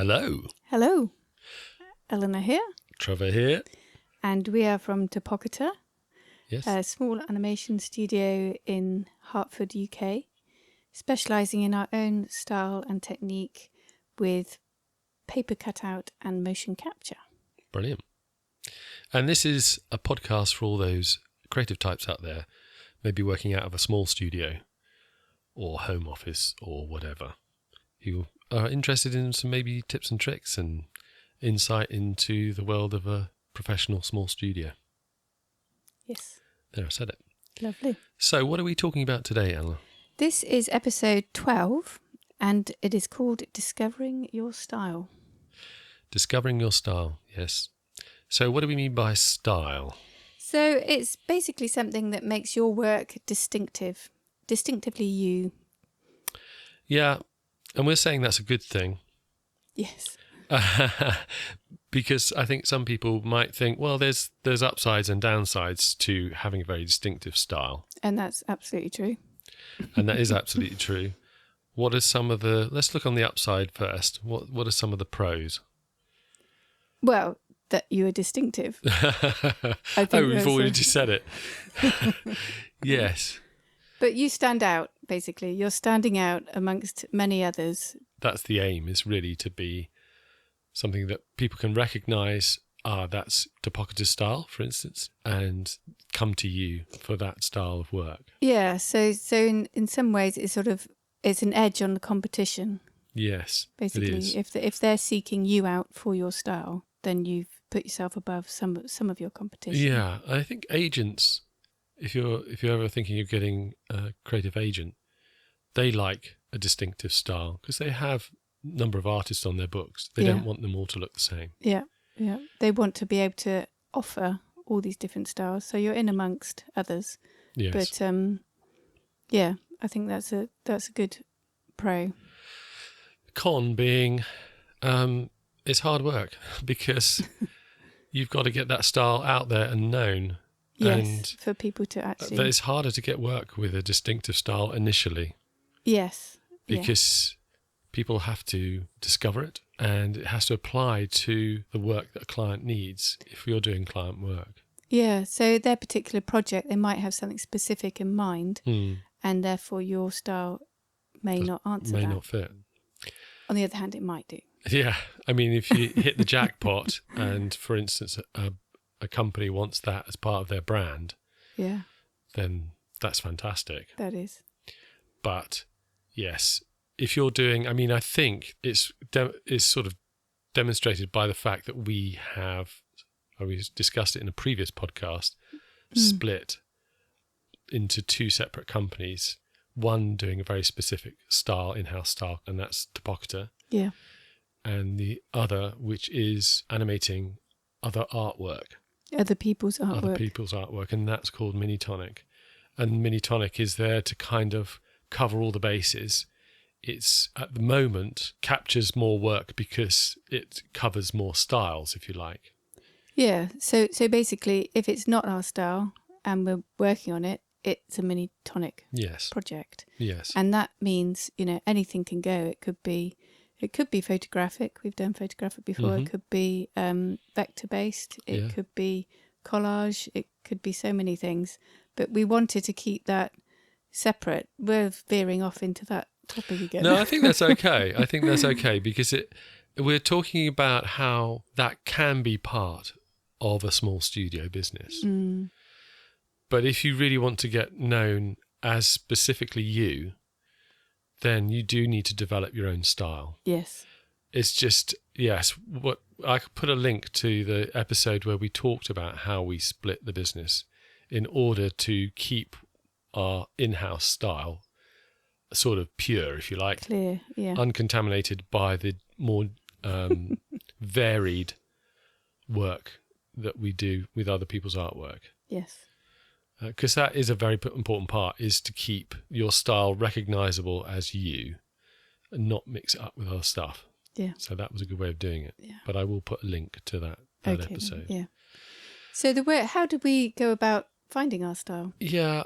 Hello. Hello, Eleanor here, Trevor here. and we are from Topocata, Yes. a small animation studio in Hertford, UK, specialising in our own style and technique with paper cutout and motion capture. Brilliant. And this is a podcast for all those creative types out there, maybe working out of a small studio or home office or whatever, who are interested in some maybe tips and tricks and insight into the world of a professional small studio. Yes. There, I said it. Lovely. So what are we talking about today, Eleanor? This is episode 12, and it is called Discovering Your Style. Discovering your style, yes. So what do we mean by style? So it's basically something that makes your work distinctively you. Yeah, and we're saying that's a good thing. Yes. Because I think some people might think, well, there's upsides and downsides to having a very distinctive style. And that's absolutely true. And that is absolutely true. What are some of the... Let's look on the upside first. What are some of the pros? Well, that you are distinctive. I think We've already said it. Yes. But you stand out, basically. You're standing out amongst many others. That's the aim, is really to be something that people can recognise, that's Topocata's style, for instance, and come to you for that style of work. Yeah, so in some ways it's an edge on the competition. Yes, basically. it is. If they're seeking you out for your style, then you've put yourself above some of your competition. Yeah, I think agents, if you're ever thinking of getting a creative agent, they like a distinctive style because they have a number of artists on their books. They don't want them all to look the same. Yeah, yeah. They want to be able to offer all these different styles, so you're in amongst others. Yes. But yeah, I think that's a good pro. Con being, it's hard work because you've got to get that style out there and known. Yes, and for people to actually... It's harder to get work with a distinctive style initially. Yes. Because people have to discover it and it has to apply to the work that a client needs if you're doing client work. Yeah, so their particular project, they might have something specific in mind and therefore your style may not answer that. May not fit. On the other hand, it might do. Yeah, I mean, if you hit the jackpot and, for instance, a company wants that as part of their brand, then that's fantastic. That is. But yes, if you're doing, I mean, I think it's sort of demonstrated by the fact that we discussed it in a previous podcast, split into two separate companies, one doing a very specific style, in-house style, and that's Topocata. Yeah. And the other, which is animating other artwork. Other people's artwork. And that's called Minitonic. And Minitonic is there to kind of cover all the bases. It's, at the moment, captures more work because it covers more styles, if you like. Yeah. So basically, if it's not our style and we're working on it, it's a Minitonic project. Yes. And that means, anything can go. It could be photographic. We've done photographic before. It could be vector-based. It could be collage. It could be so many things. But we wanted to keep that separate. We're veering off into that topic again. No, I think that's okay. I think that's okay because we're talking about how that can be part of a small studio business. But if you really want to get known as specifically you, then you do need to develop your own style. Yes. It's just, what I could put a link to the episode where we talked about how we split the business in order to keep our in-house style sort of pure, if you like. Clear, yeah. Uncontaminated by the more varied work that we do with other people's artwork. Yes. Because that is a very important part, is to keep your style recognisable as you and not mix it up with other stuff. Yeah. So that was a good way of doing it. Yeah. But I will put a link to that episode. Yeah. So how did we go about finding our style? Yeah.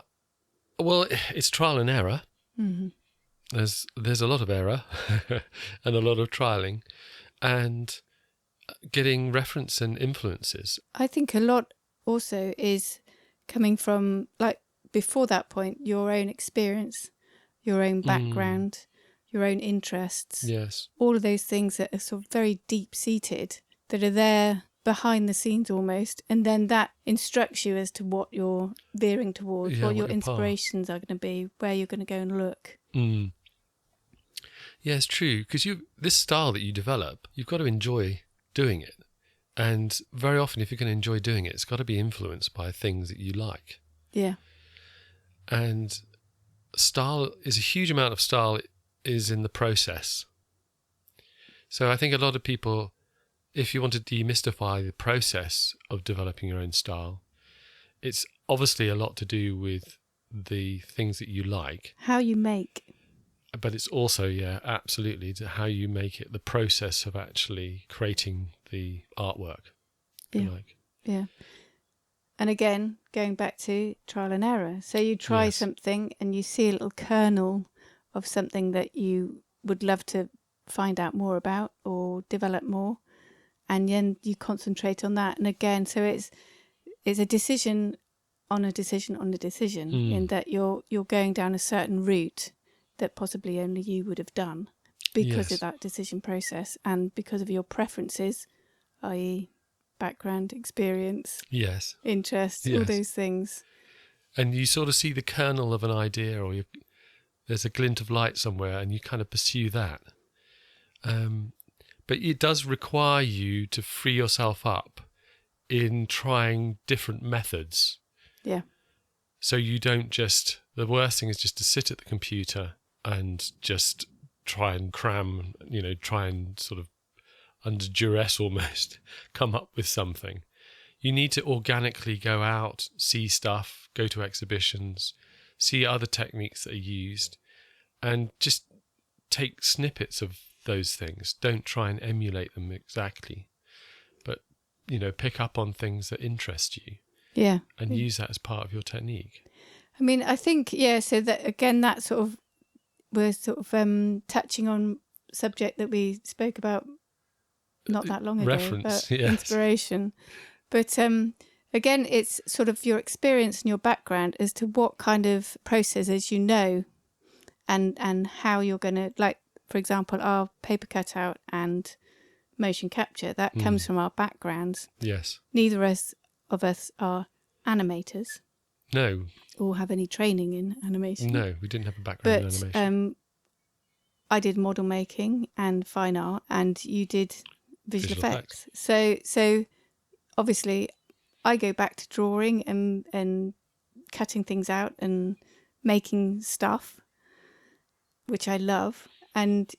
Well, it's trial and error. Mm-hmm. There's a lot of error and a lot of trialing. and getting reference and influences. I think a lot also is coming from, like, before that point, your own experience, your own background, your own interests. Yes. All of those things that are sort of very deep-seated, that are there behind the scenes almost, and then that instructs you as to what you're veering towards, what your inspirations are going to be, where you're going to go and look. Yeah, it's true, because this style that you develop, you've got to enjoy doing it. And very often, if you're going to enjoy doing it, it's got to be influenced by things that you like. Yeah. And style is a huge amount of style is in the process. So I think a lot of people, if you want to demystify the process of developing your own style, it's obviously a lot to do with the things that you like. How you make. But it's also, absolutely, to how you make it, the process of actually creating the artwork. Yeah. And again, going back to trial and error. So you try something and you see a little kernel of something that you would love to find out more about or develop more. And then you concentrate on that. And again, so it's a decision on a decision on a decision, in that you're going down a certain route that possibly only you would have done because of that decision process and because of your preferences, i.e. background, experience, interests, all those things. And you sort of see the kernel of an idea, or there's a glint of light somewhere, and you kind of pursue that. But it does require you to free yourself up in trying different methods. Yeah. So you don't the worst thing is just to sit at the computer and just try and cram, try and sort of under duress almost come up with something. You need to organically go out, see stuff, go to exhibitions, see other techniques that are used, and just take snippets of those things. Don't try and emulate them exactly, but, pick up on things that interest you. Yeah. And use that as part of your technique. I mean, I think, so that, again, that sort of, we're sort of touching on subject that we spoke about not that long ago. Reference, inspiration. But again, it's sort of your experience and your background as to what kind of processes you know and how you're going to, like, for example, our paper cutout and motion capture, that comes from our backgrounds. Yes. Neither of us are animators. No. Or have any training in animation. No, we didn't have a background in animation. I did model making and fine art, and you did visual effects. So obviously I go back to drawing and cutting things out and making stuff, which I love. And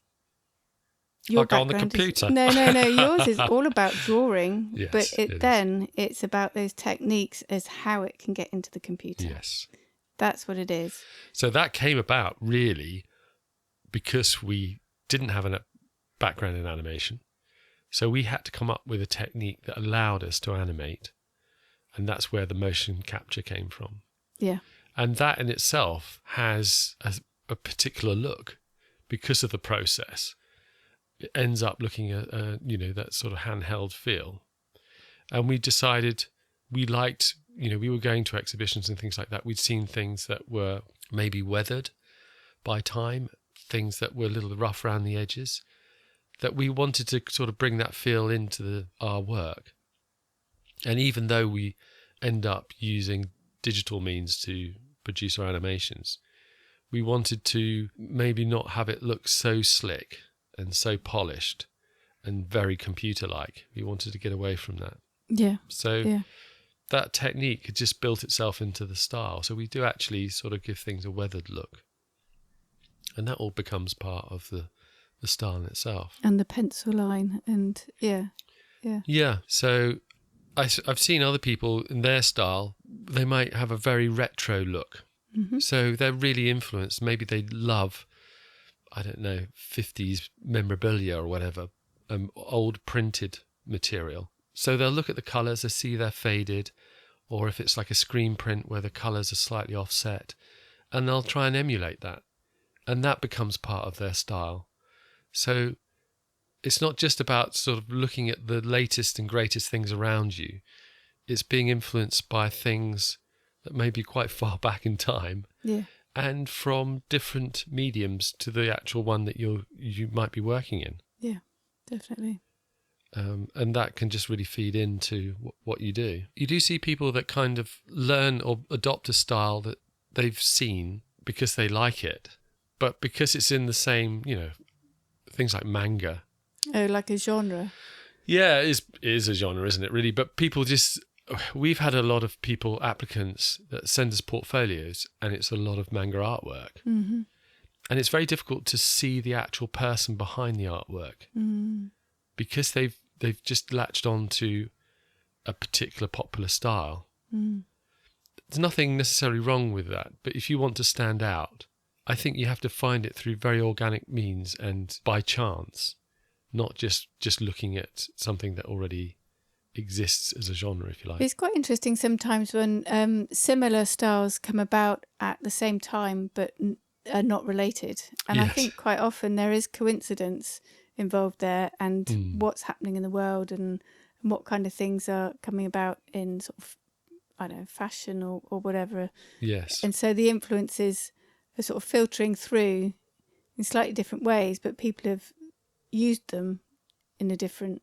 your background on the computer. No. Yours is all about drawing, yes, but it's about those techniques as how it can get into the computer. Yes. That's what it is. So that came about really because we didn't have a background in animation. So we had to come up with a technique that allowed us to animate. And that's where the motion capture came from. Yeah. And that in itself has a particular look because of the process. It ends up looking at, that sort of handheld feel. And we decided we liked, we were going to exhibitions and things like that. We'd seen things that were maybe weathered by time, things that were a little rough around the edges, that we wanted to sort of bring that feel into our work. And even though we end up using digital means to produce our animations, we wanted to maybe not have it look so slick and so polished and very computer-like. We wanted to get away from that. Yeah. So that technique had just built itself into the style. So we do actually sort of give things a weathered look. And that all becomes part of the style in itself. And the pencil line and Yeah. So I've seen other people in their style, they might have a very retro look. Mm-hmm. So they're really influenced. Maybe they love, 50s memorabilia or whatever, old printed material. So they'll look at the colours, they see they're faded, or if it's like a screen print where the colours are slightly offset, and they'll try and emulate that. And that becomes part of their style. So it's not just about sort of looking at the latest and greatest things around you. It's being influenced by things that may be quite far back in time. Yeah. And from different mediums to the actual one that you might be working in. Yeah, definitely. And that can just really feed into what you do. You do see people that kind of learn or adopt a style that they've seen because they like it, but because it's in the same, things like manga. Oh, like a genre. Yeah, it is a genre, isn't it, really? But we've had a lot of applicants that send us portfolios, and it's a lot of manga artwork. Mm-hmm. And it's very difficult to see the actual person behind the artwork because they've just latched on to a particular popular style. There's nothing necessarily wrong with that, but if you want to stand out, I think you have to find it through very organic means and by chance, not just looking at something that already exists as a genre, if you like. It's quite interesting sometimes when similar styles come about at the same time but are not related. And Yes. I think quite often there is coincidence involved there, and what's happening in the world and what kind of things are coming about in sort of, I don't know, fashion or whatever. Yes. And so the influences are sort of filtering through in slightly different ways, but people have used them in a different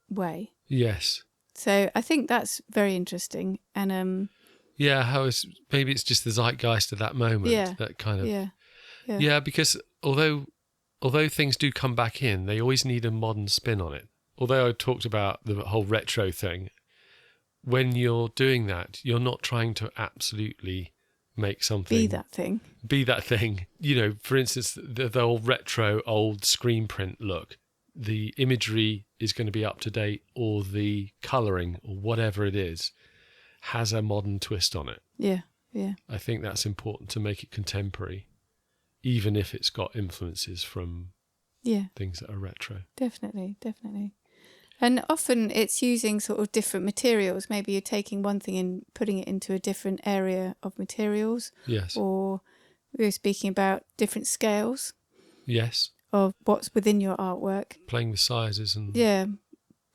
way. Yes. So I think that's very interesting. And Yeah, maybe it's just the zeitgeist of that moment, that kind of... Yeah, because although things do come back in, they always need a modern spin on it. Although I talked about the whole retro thing, when you're doing that, you're not trying to absolutely make something... Be that thing. For instance, the old retro, old screen print look, the imagery is going to be up to date, or the colouring, or whatever it is, has a modern twist on it. Yeah, yeah. I think that's important to make it contemporary, even if it's got influences from things that are retro. Definitely. And often it's using sort of different materials. Maybe you're taking one thing and putting it into a different area of materials. Yes. Or we were speaking about different scales. Yes. Of what's within your artwork. Playing with sizes and... Yeah.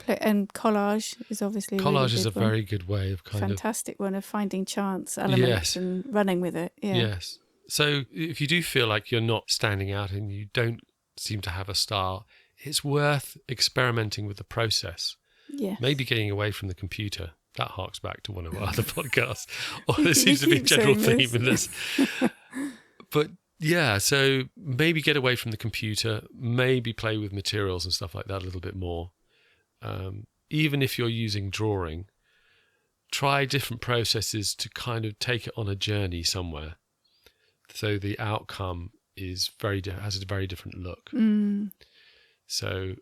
And collage is obviously collage is a very good way of fantastic one of finding chance elements and running with it. Yeah. Yes. So if you do feel like you're not standing out and you don't seem to have a style, it's worth experimenting with the process. Yeah. Maybe getting away from the computer. That harks back to one of our other podcasts. Or there seems to be a general theme in this. But yeah, so maybe get away from the computer, maybe play with materials and stuff like that a little bit more. Even if you're using drawing, try different processes to kind of take it on a journey somewhere. So the outcome is has a very different look. So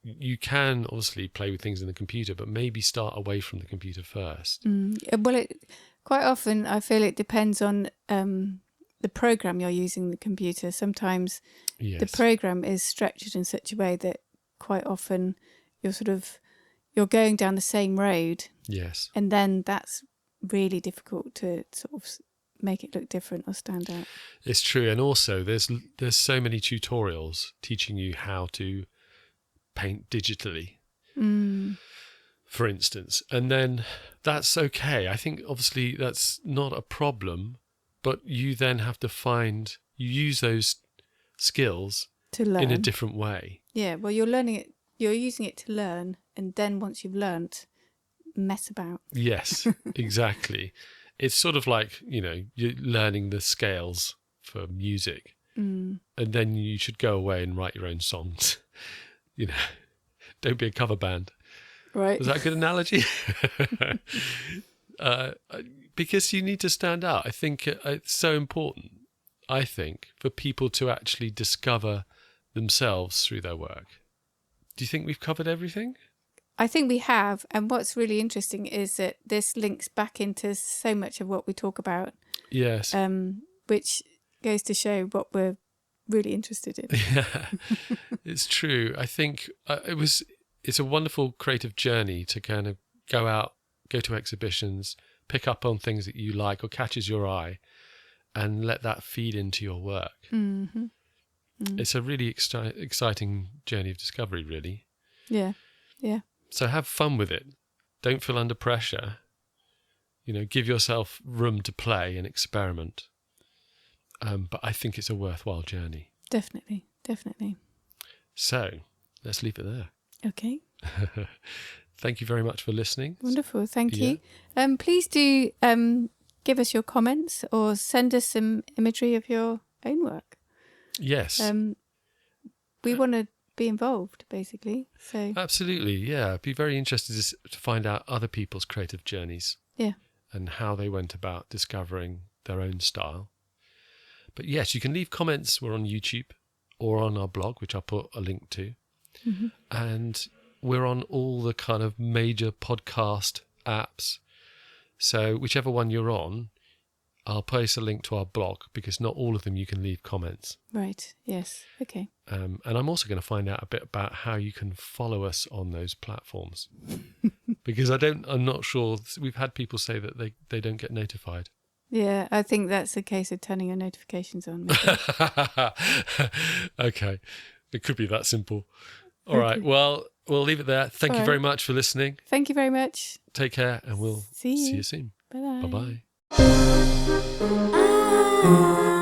you can obviously play with things in the computer, but maybe start away from the computer first. Well, quite often I feel it depends on the program you're using the computer. Sometimes the program is structured in such a way that quite often you're going down the same road. Yes. And then that's really difficult to sort of make it look different or stand out. It's true. And also there's so many tutorials teaching you how to paint digitally, for instance. And then that's okay. I think obviously that's not a problem, but you then have to use those skills to learn in a different way. Yeah. Well, you're using it to learn. And then once you've learnt, mess about. Yes, exactly. It's sort of like, you're learning the scales for music. And then you should go away and write your own songs. Don't be a cover band. Right. Was that a good analogy? Because you need to stand out. I think it's so important, for people to actually discover themselves through their work. Do you think we've covered everything? I think we have. And what's really interesting is that this links back into so much of what we talk about. Yes. Which goes to show what we're really interested in. Yeah, it's true. I think it's a wonderful creative journey to kind of go out, go to exhibitions, pick up on things that you like or catches your eye, and let that feed into your work. It's a really exciting journey of discovery, really. Yeah. Yeah. So have fun with it. Don't feel under pressure. Give yourself room to play and experiment. But I think it's a worthwhile journey. Definitely. Definitely. So let's leave it there. Okay. Thank you very much for listening. Wonderful. Thank you. Please do give us your comments or send us some imagery of your own work. Yes. We want to be involved, basically. So absolutely, yeah. I'd be very interested to find out other people's creative journeys. Yeah. And how they went about discovering their own style. But yes, you can leave comments. We're on YouTube or on our blog, which I'll put a link to. Mm-hmm. And we're on all the kind of major podcast apps. So whichever one you're on, I'll post a link to our blog, because not all of them you can leave comments. Right. Yes. Okay. And I'm also going to find out a bit about how you can follow us on those platforms, because I'm not sure. We've had people say that they don't get notified. Yeah, I think that's a case of turning your notifications on. Okay. It could be that simple. All right. Well, we'll leave it there. Thank you very much for listening. Thank you very much. Take care, and we'll see you soon. Bye-bye. Bye-bye.